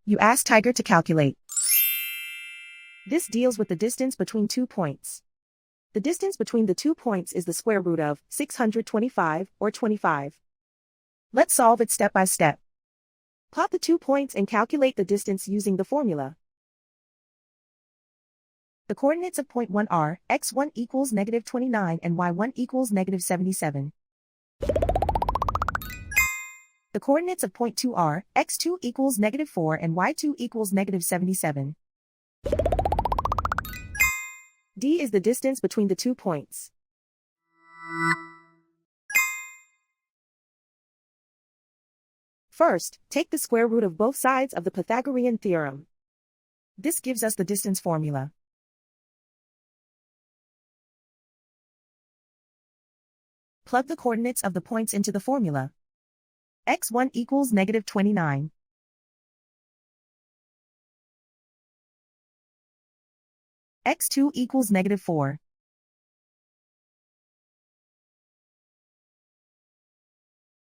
You ask Tiger to calculate. This deals with the distance between 2 points. The distance between the 2 points is the square root of 625, or 25. Let's solve it step by step. Plot the 2 points and calculate the distance using the formula. The coordinates of point 1 are x1 equals -29 and y1 equals -77. The coordinates of point 2 are x2 equals -4 and y2 equals -77. D is the distance between the 2 points. First, take the square root of both sides of the Pythagorean theorem. This gives us the distance formula. Plug the coordinates of the points into the formula. x1 equals -29. x2 equals -4.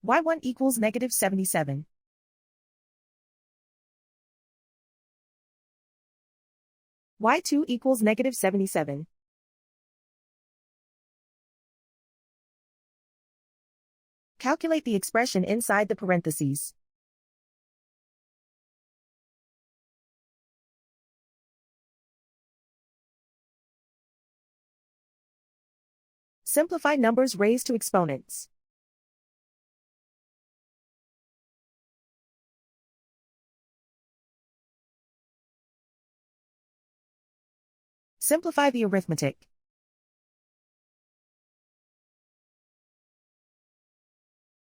y1 equals -77. y2 equals -77. Calculate the expression inside the parentheses. Simplify numbers raised to exponents. Simplify the arithmetic.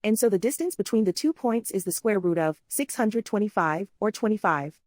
And so the distance between the 2 points is the square root of 625, or 25.